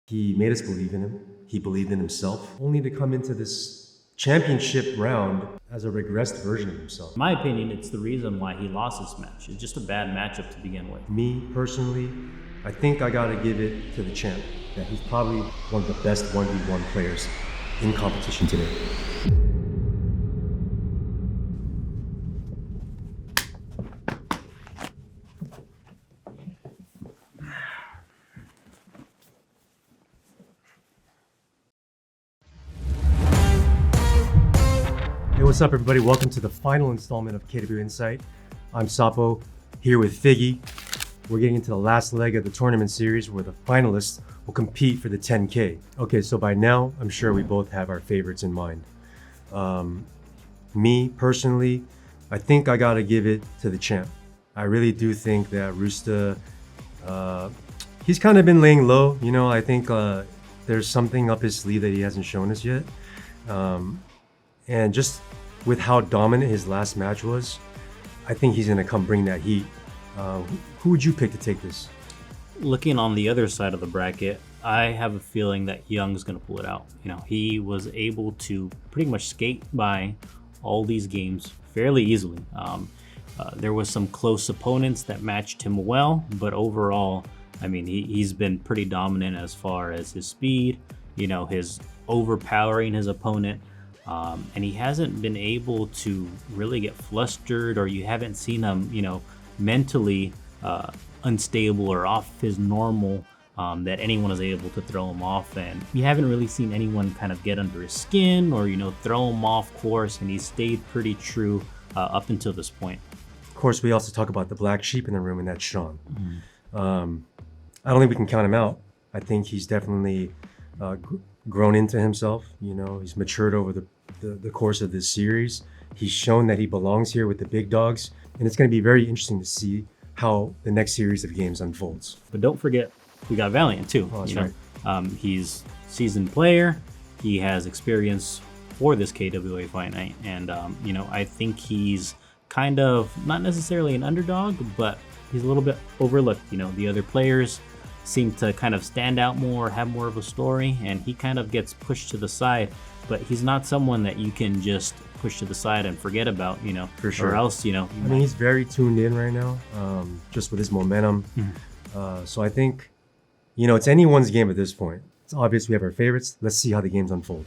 He made us believe in him. He believed in himself, only to come into this championship round as a regressed version of himself. In my opinion, it's the reason why he lost this match. It's just a bad matchup to begin with. Me, personally, I think I gotta give it to the champ, that he's probably one of the best 1v1 players in competition today. Hey, what's up everybody? Welcome to the final installment of KW Insight. I'm Sapo, here with Figgy. We're getting into the last leg of the tournament series where the finalists will compete for the 10K. Okay, so by now, I'm sure we both have our favorites in mind. Me, personally, I think I gotta give it to the champ. I really do think that Rusta, he's kind of been laying low. You know, I think there's something up his sleeve that he hasn't shown us yet. And just with how dominant his last match was, I think he's gonna come bring that heat. Who would you pick to take this? Looking on the other side of the bracket, I have a feeling that Young's going to pull it out. You know, he was able to pretty much skate by all these games fairly easily. There was some close opponents that matched him well, but overall, I mean, he's been pretty dominant as far as his speed, you know, his overpowering his opponent. And he hasn't been able to really get flustered, or you haven't seen him, you know, mentally unstable or off his normal, that anyone is able to throw him off. And you haven't really seen anyone kind of get under his skin or, you know, throw him off course, and he stayed pretty true up until this point. Of course, we also talk about the black sheep in the room, and that's Sean. I don't think we can count him out. I think he's definitely grown into himself. You know, he's matured over the course of this series. He's shown that he belongs here with the big dogs, and it's going to be very interesting to see how the next series of games unfolds. But don't forget, we got Valiant too. Oh, that's right. He's seasoned player. He has experience for this KWA fight night, and you know, I think he's kind of not necessarily an underdog, but he's a little bit overlooked. You know, the other players seem to kind of stand out more, have more of a story, and he kind of gets pushed to the side. But he's not someone that you can just push to the side and forget about, you know, for sure. Or else, you know. I mean, he's very tuned in right now, just with his momentum. So I think, you know, it's anyone's game at this point. It's obvious we have our favorites. Let's see how the games unfold.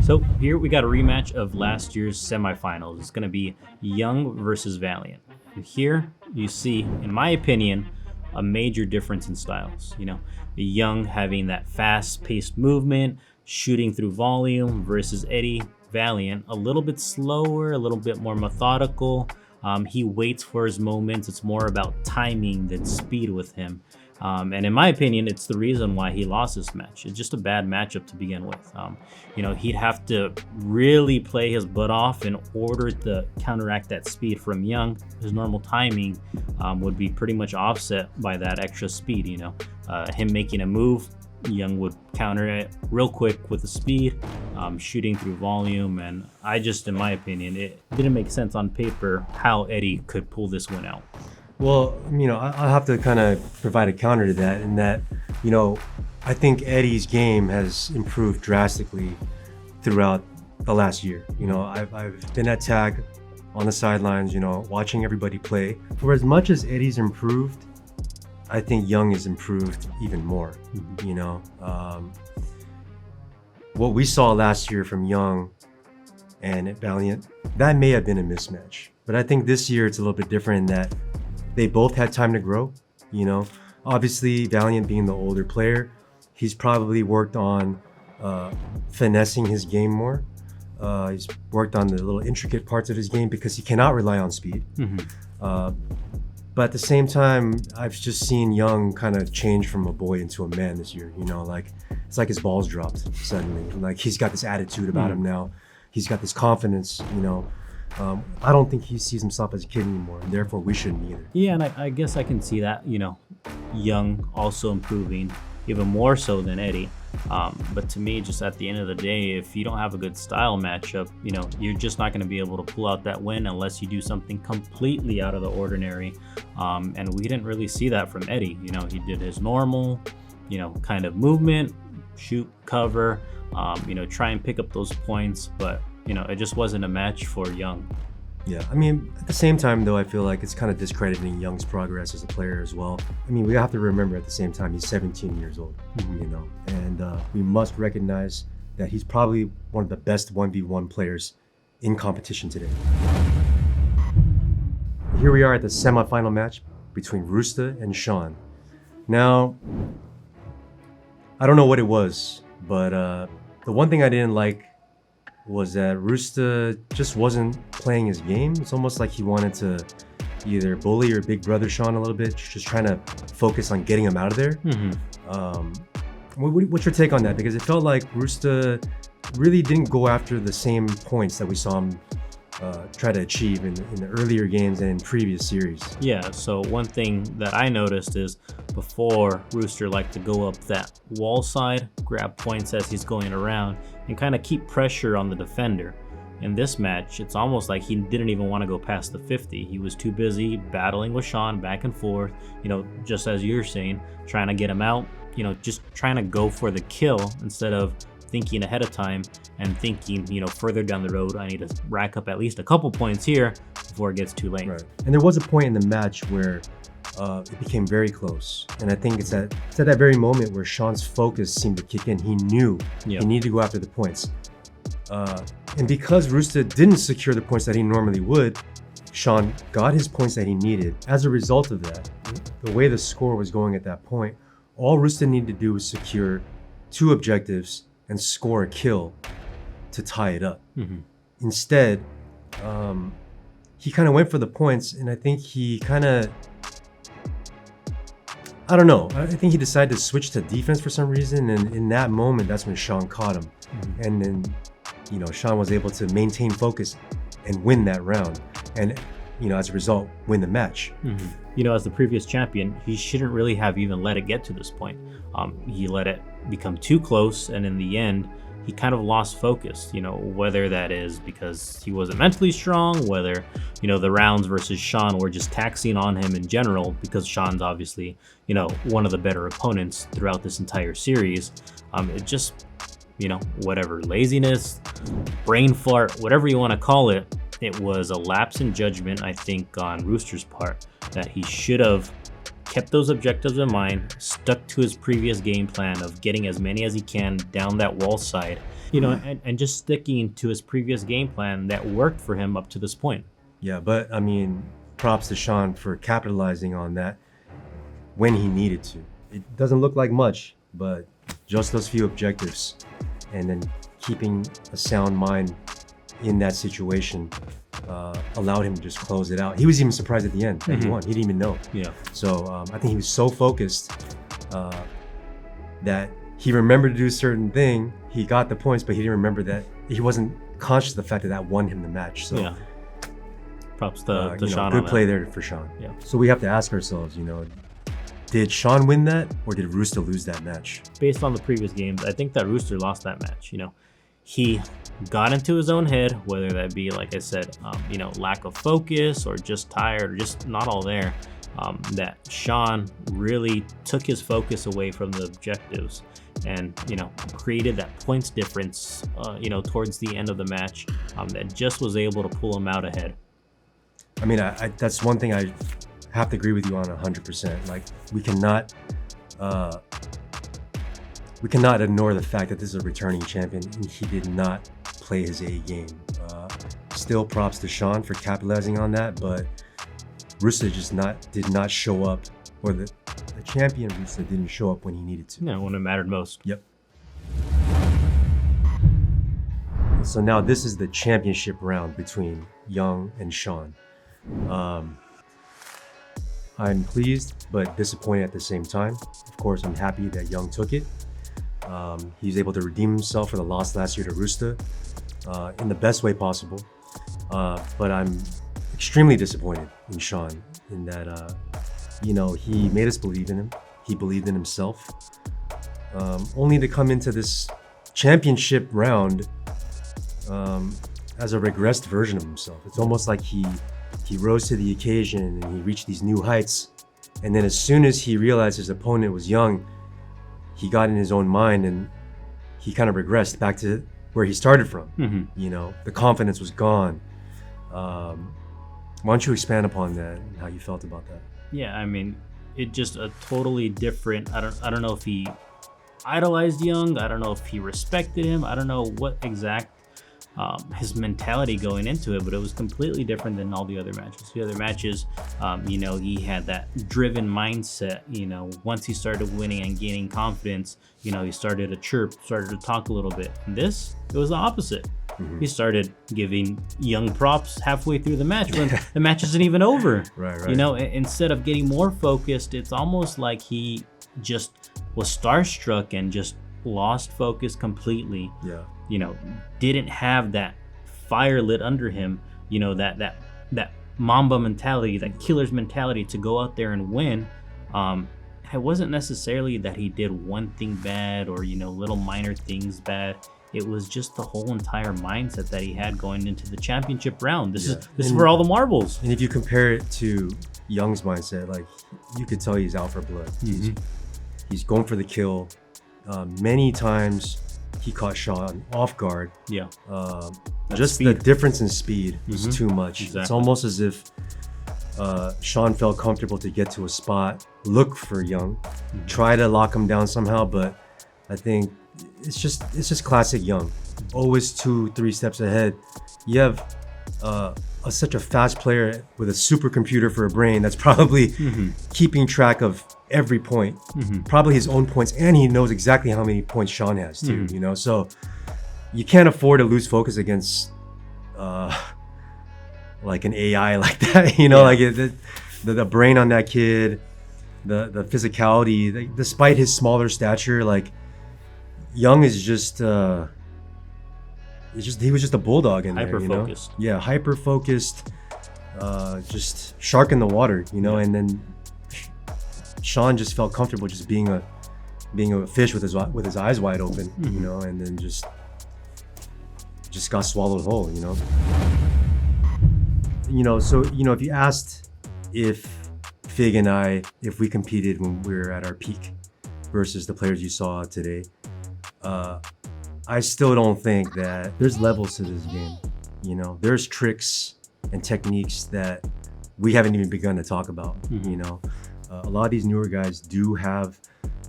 So here we got a rematch of last year's semifinals. It's going to be Young versus Valiant. And here you see, in my opinion, a major difference in styles. You know, Young having that fast-paced movement, shooting through volume, versus Eddie Valiant, a little bit slower, a little bit more methodical. He waits for his moments. It's more about timing than speed with him. And in my opinion, it's the reason why he lost this match. It's just a bad matchup to begin with. You know, he'd have to really play his butt off in order to counteract that speed from Young. His normal timing would be pretty much offset by that extra speed. You know, him making a move, Young would counter it real quick with the speed, shooting through volume. And I just, in my opinion, it didn't make sense on paper how Eddie could pull this one out. Well, you know, I'll have to kind of provide a counter to that, in that, you know, I think Eddie's game has improved drastically throughout the last year. You know, I've been at tag on the sidelines, you know, watching everybody play. For as much as Eddie's improved, I think Young has improved even more. You know, what we saw last year from Young and Valiant, that may have been a mismatch. But I think this year it's a little bit different in that they both had time to grow. You know, obviously Valiant being the older player, he's probably worked on finessing his game more. He's worked on the little intricate parts of his game because he cannot rely on speed. But at the same time, I've just seen Young kind of change from a boy into a man this year. You know, like it's like his balls dropped suddenly. Like he's got this attitude about him now. He's got this confidence, you know. I don't think he sees himself as a kid anymore, and therefore we shouldn't either. Yeah, and I guess I can see that, you know, Young also improving even more so than Eddie. But to me, just at the end of the day, if you don't have a good style matchup, you know, you're just not going to be able to pull out that win unless you do something completely out of the ordinary. And we didn't really see that from Eddie. You know, he did his normal, kind of movement, shoot, cover, try and pick up those points. But, it just wasn't a match for Young. Yeah, I mean, at the same time, though, I feel like it's kind of discrediting Young's progress as a player as well. I mean, we have to remember at the same time, he's 17 years old, and we must recognize that he's probably one of the best 1v1 players in competition today. Here we are at the semifinal match between Rusta and Sean. Now, I don't know what it was, but the one thing I didn't like was that Rusta just wasn't playing his game. It's almost like he wanted to either bully or big brother Sean a little bit, just trying to focus on getting him out of there. What's your take on that? Because it felt like Rusta really didn't go after the same points that we saw him try to achieve in the earlier games and in previous series. Yeah, so one thing that I noticed is before, Rooster liked to go up that wall side, grab points as he's going around, and kind of keep pressure on the defender. In this match, it's almost like he didn't even want to go past the 50. He was too busy battling with Sean back and forth, just as you're saying, trying to get him out, just trying to go for the kill instead of thinking ahead of time and thinking, further down the road, I need to rack up at least a couple points here before it gets too late. Right. And there was a point in the match where it became very close. And I think it's at that very moment where Sean's focus seemed to kick in. He knew he needed to go after the points. And because Rusta didn't secure the points that he normally would, Sean got his points that he needed. As a result of that, the way the score was going at that point, all Rusta needed to do was secure 2 objectives and score a kill to tie it up. Instead, he kind of went for the points, and I think he I don't know. I think he decided to switch to defense for some reason, and in that moment, that's when Sean caught him. And then, Sean was able to maintain focus and win that round, and as a result, win the match. As the previous champion, he shouldn't really have even let it get to this point. He let it become too close, and in the end, he kind of lost focus, whether that is because he wasn't mentally strong, whether, the rounds versus Sean were just taxing on him in general, because Sean's obviously, one of the better opponents throughout this entire series. It just, whatever, laziness, brain fart, whatever you want to call it, it was a lapse in judgment, I think, on Rooster's part, that he should have kept those objectives in mind, stuck to his previous game plan of getting as many as he can down that wall side, and just sticking to his previous game plan that worked for him up to this point. Yeah, but I mean, props to Sean for capitalizing on that when he needed to. It doesn't look like much, but just those few objectives and then keeping a sound mind in that situation allowed him to just close it out. He was even surprised at the end that he won. He didn't even know. Yeah. So I think he was so focused that he remembered to do a certain thing. He got the points, but he didn't remember that he wasn't conscious of the fact that won him the match. So props to Sean. Good play there for Sean. Yeah. So we have to ask ourselves, did Sean win that, or did Rooster lose that match? Based on the previous games, I think that Rooster lost that match. He got into his own head, whether that be, like I said, lack of focus or just tired or just not all there. That Sean really took his focus away from the objectives and, created that points difference, towards the end of the match that just was able to pull him out ahead. I mean, I that's one thing I have to agree with you on 100%. Like, we cannot ignore the fact that this is a returning champion and he did not play his A game. Still props to Sean for capitalizing on that, but Rusta did not show up, or the champion Rusta didn't show up when he needed to. Yeah, when it mattered most. Yep. So now this is the championship round between Young and Sean. I'm pleased but disappointed at the same time. Of course, I'm happy that Young took it. He was able to redeem himself for the loss last year to Rusta in the best way possible. But I'm extremely disappointed in Sean in that, he made us believe in him. He believed in himself. Only to come into this championship round as a regressed version of himself. It's almost like he rose to the occasion and he reached these new heights. And then as soon as he realized his opponent was Young, he got in his own mind and he kind of regressed back to where he started from. You know, the confidence was gone. Why don't you expand upon that and how you felt about that? Yeah, I mean, it just a totally different. I don't know if he idolized Young. I don't know if he respected him. I don't know what exact his mentality going into it, but it was completely different than all the other matches. The other matches, you know, he had that driven mindset. You know, once he started winning and gaining confidence, you know, he started to chirp, started to talk a little bit. And this, it was the opposite. He started giving Young props halfway through the match when the match isn't even over. Right. You know, instead of getting more focused, it's almost like he just was starstruck and just lost focus completely. Yeah. You know, didn't have that fire lit under him, you know, that Mamba mentality, that killer's mentality to go out there and win. It wasn't necessarily that he did one thing bad or, you know, little minor things bad. It was just the whole entire mindset that he had going into the championship round. This is for all the marbles. And if you compare it to Young's mindset, like, you could tell he's out for blood. He's going for the kill. Many times he caught Sean off guard. Yeah. Just speed. the difference in speed was too much. Exactly. It's almost as if Sean felt comfortable to get to a spot, look for Young, try to lock him down somehow, but I think it's just classic Young. Always 2-3 steps ahead. You have such a fast player with a supercomputer for a brain that's probably keeping track of every point, probably his own points, and he knows exactly how many points Sean has too. You know, so you can't afford to lose focus against like an AI like that. You know, like the brain on that kid, the physicality, despite his smaller stature, like Young is just. He was just a bulldog in there, you know? Hyper-focused. Yeah, hyper-focused, just shark in the water, you know? And then Sean just felt comfortable just being a fish with his eyes wide open, you know? And then just got swallowed whole, you know? You know, so, you know, if you asked if Fig and I, if we competed when we were at our peak versus the players you saw today, I still don't think that there's levels to this game. You know, there's tricks and techniques that we haven't even begun to talk about. You know, a lot of these newer guys do have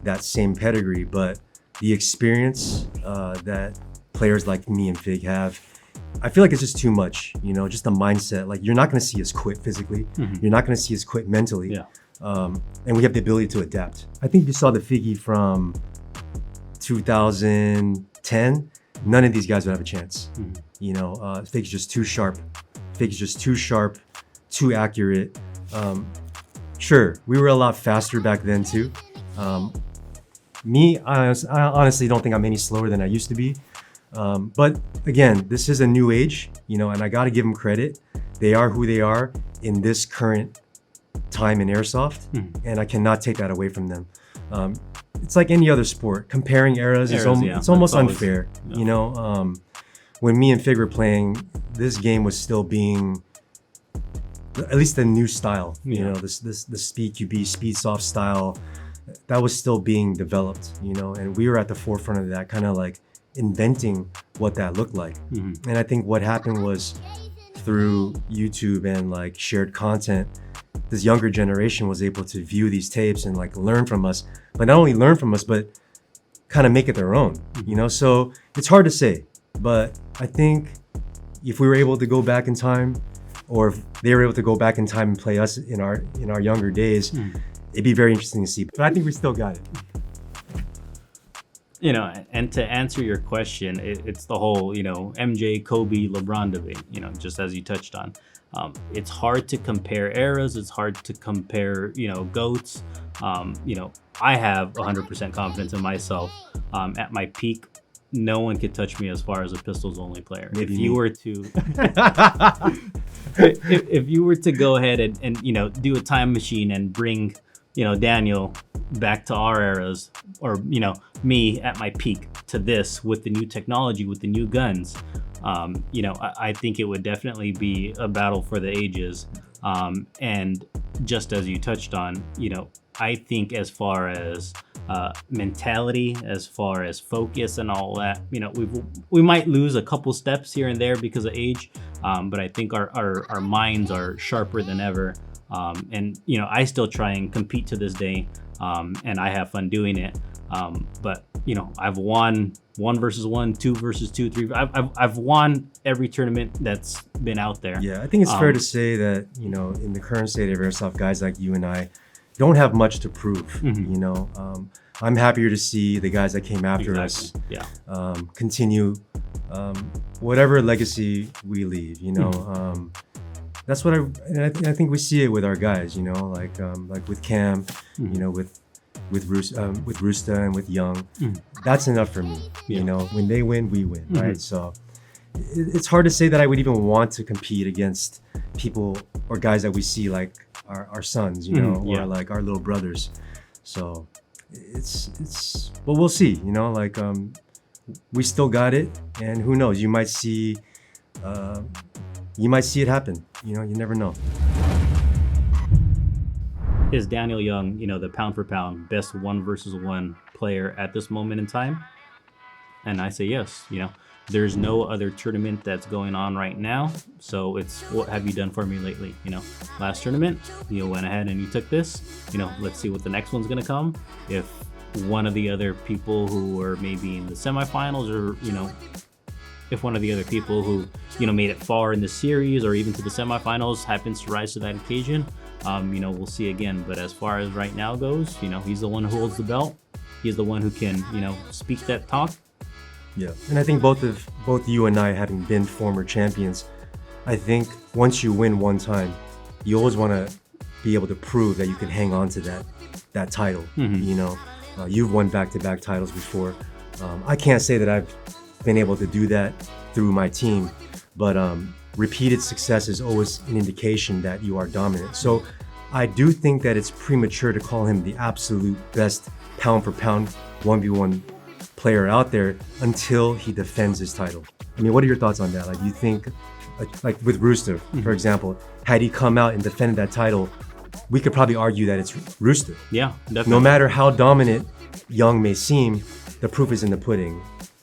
that same pedigree, but the experience that players like me and Fig have, I feel like it's just too much. You know, just the mindset. Like, you're not going to see us quit physically. You're not going to see us quit mentally. Yeah. And we have the ability to adapt. I think you saw the Figgy from 2010, none of these guys would have a chance. You know, Fig's just too sharp. Fig's just too sharp, too accurate. Sure, we were a lot faster back then too. I honestly don't think I'm any slower than I used to be. But again, this is a new age, you know, and I got to give them credit. They are who they are in this current time in Airsoft, and I cannot take that away from them. It's like any other sport. Comparing eras is it's almost unfair. You know, when me and Fig were playing, this game was still being, at least the new style. You know, the Speed QB, Speed Soft style, that was still being developed. You know, and we were at the forefront of that, kind of like inventing what that looked like. And I think what happened was, through YouTube and like shared content, this younger generation was able to view these tapes and like learn from us, but not only learn from us, but kind of make it their own, you know? So it's hard to say, but I think if we were able to go back in time, or if they were able to go back in time and play us in our younger days, it'd be very interesting to see. But I think we still got it. You know, and to answer your question, it's the whole, you know, MJ, Kobe, LeBron debate, you know, just as you touched on. It's hard to compare eras. It's hard to compare, you know, GOATs. You know, I have 100% confidence in myself. At my peak, no one could touch me as far as a pistols only player. If you were to, if you were to go ahead and, you know, do a time machine and bring, you know, Daniel back to our eras, or, you know, me at my peak to this with the new technology, with the new guns, you know, I think it would definitely be a battle for the ages. And just as you touched on, you know, I think as far as mentality, as far as focus and all that. We might lose a couple steps here and there because of age, but I think our minds are sharper than ever. And I still try and compete to this day, and I have fun doing it. But I've won 1 versus 1, 2 versus 2, 3. I've won every tournament that's been out there. Yeah, I think it's fair to say that in the current state of airsoft, guys like you and I don't have much to prove. I'm happier to see the guys that came after us continue whatever legacy we leave. That's what I think we see it with our guys. Like with Cam, with Rusta and with Young. That's enough for me. When they win, we win, right? So it's hard to say that I would even want to compete against people or guys that we see like our sons, or like our little brothers. So but we'll see. We still got it, and who knows? You might see it happen. You never know. Is Daniel Young, the pound for pound best 1 versus 1 player at this moment in time? And I say yes. There's no other tournament that's going on right now, so it's what have you done for me lately? Last tournament, you went ahead and you took this. Let's see what the next one's gonna come. If one of the other people who were maybe in the semifinals, or if one of the other people who made it far in the series or even to the semifinals happens to rise to that occasion, we'll see again. But as far as right now goes, he's the one who holds the belt. He's the one who can speak that talk. Yeah, and I think both you and I, having been former champions, I think once you win one time, you always want to be able to prove that you can hang on to that title. You've won back-to-back titles before. I can't say that I've been able to do that through my team, but repeated success is always an indication that you are dominant. So I do think that it's premature to call him the absolute best pound for pound 1v1 player out there until he defends his title. I mean, what are your thoughts on that? Like, you think, like with Rooster, for example, had he come out and defended that title, we could probably argue that it's Rooster. Yeah, definitely. No matter how dominant Young may seem, the proof is in the pudding.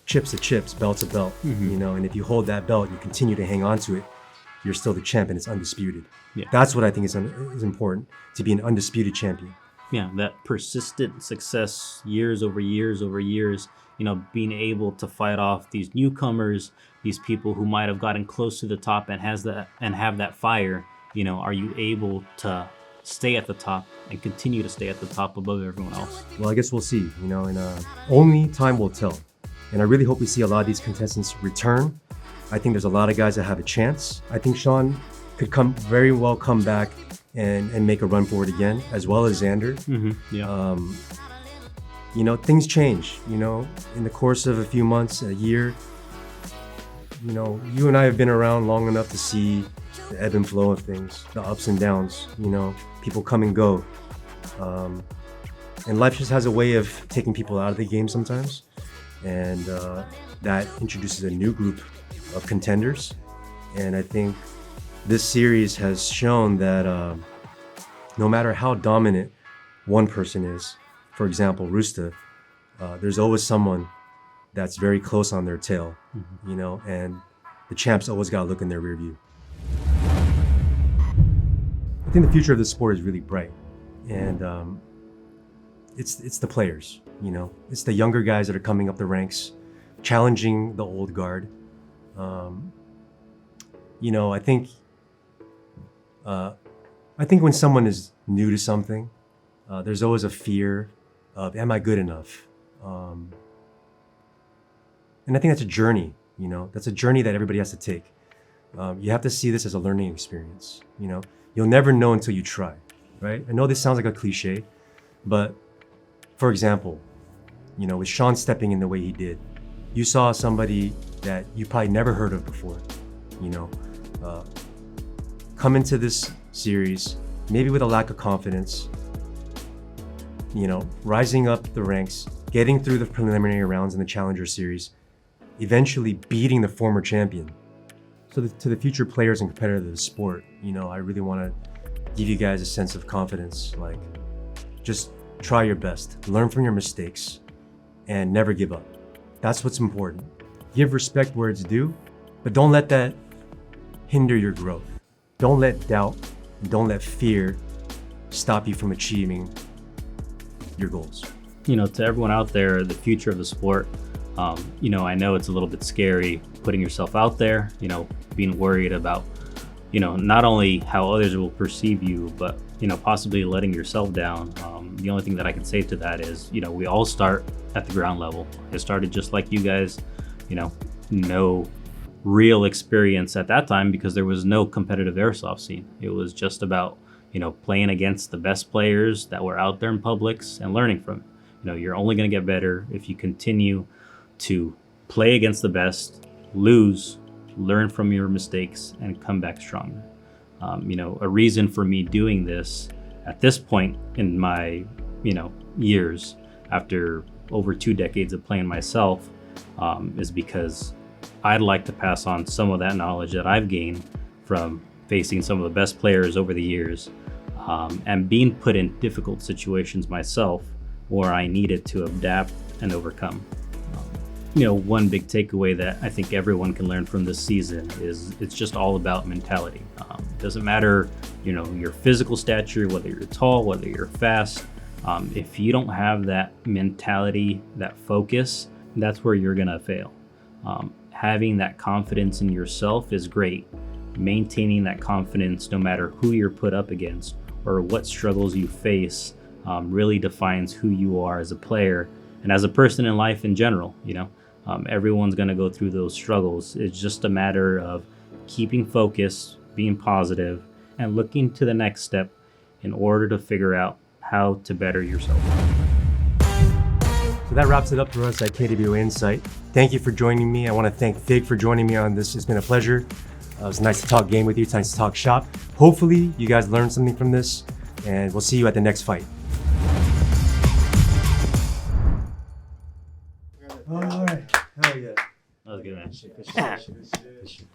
Chips to chips, belt to belt, and if you hold that belt, you continue to hang on to it, you're still the champ and it's undisputed. Yeah. That's what I think is important, to be an undisputed champion. Yeah, that persistent success years over years over years, being able to fight off these newcomers, these people who might have gotten close to the top and have that fire. Are you able to stay at the top and continue to stay at the top above everyone else? Well, I guess we'll see, and only time will tell. And I really hope we see a lot of these contestants return. I think there's a lot of guys that have a chance. I think Sean could very well come back and make a run for it again, as well as Xander. Things change, in the course of a few months, a year. You and I have been around long enough to see the ebb and flow of things, the ups and downs, people come and go. And life just has a way of taking people out of the game sometimes. And that introduces a new group of contenders. And I think this series has shown that no matter how dominant one person is, for example, Rusta, there's always someone that's very close on their tail, and the champs always got to look in their rear view. I think the future of the sport is really bright, and it's the players, it's the younger guys that are coming up the ranks, challenging the old guard. I think when someone is new to something, there's always a fear of, am I good enough? And I think that's a journey, that's a journey that everybody has to take. You have to see this as a learning experience, You'll never know until you try, right? I know this sounds like a cliche, but for example, with Sean stepping in the way he did, you saw somebody that you probably never heard of before, come into this series, maybe with a lack of confidence, rising up the ranks, getting through the preliminary rounds in the Challenger Series, eventually beating the former champion. So to the future players and competitors of the sport, I really want to give you guys a sense of confidence. Like, just try your best, learn from your mistakes, and never give up. That's what's important. Give respect where it's due, but don't let that hinder your growth. Don't let doubt, don't let fear stop you from achieving your goals. You know, to everyone out there, the future of the sport, you know, I know it's a little bit scary putting yourself out there, you know, being worried about, you know, not only how others will perceive you, but, you know, possibly letting yourself down. The only thing that I can say to that is, you know, we all start at the ground level. I started just like you guys, you know, no real experience at that time because there was no competitive airsoft scene. It was just about, you know, playing against the best players that were out there in publics and learning from. You know, you're only going to get better if you continue to play against the best, lose, learn from your mistakes, and come back stronger. You know, a reason for me doing this at this point in my, you know, years after over 2 decades of playing myself is because I'd like to pass on some of that knowledge that I've gained from facing some of the best players over the years and being put in difficult situations myself where I needed to adapt and overcome. You know, one big takeaway that I think everyone can learn from this season is it's just all about mentality. It doesn't matter, you know, your physical stature, whether you're tall, whether you're fast. If you don't have that mentality, that focus, that's where you're gonna fail. Having that confidence in yourself is great. Maintaining that confidence no matter who you're put up against or what struggles you face really defines who you are as a player and as a person in life in general. You know, everyone's gonna go through those struggles. It's just a matter of keeping focus, being positive, and looking to the next step in order to figure out how to better yourself. So that wraps it up for us at KWA Insight. Thank you for joining me. I want to thank Fig for joining me on this. It's been a pleasure. It was nice to talk game with you. It's nice to talk shop. Hopefully you guys learned something from this, and we'll see you at the next fight. All right. Hell yeah. That was good, man. Good shit.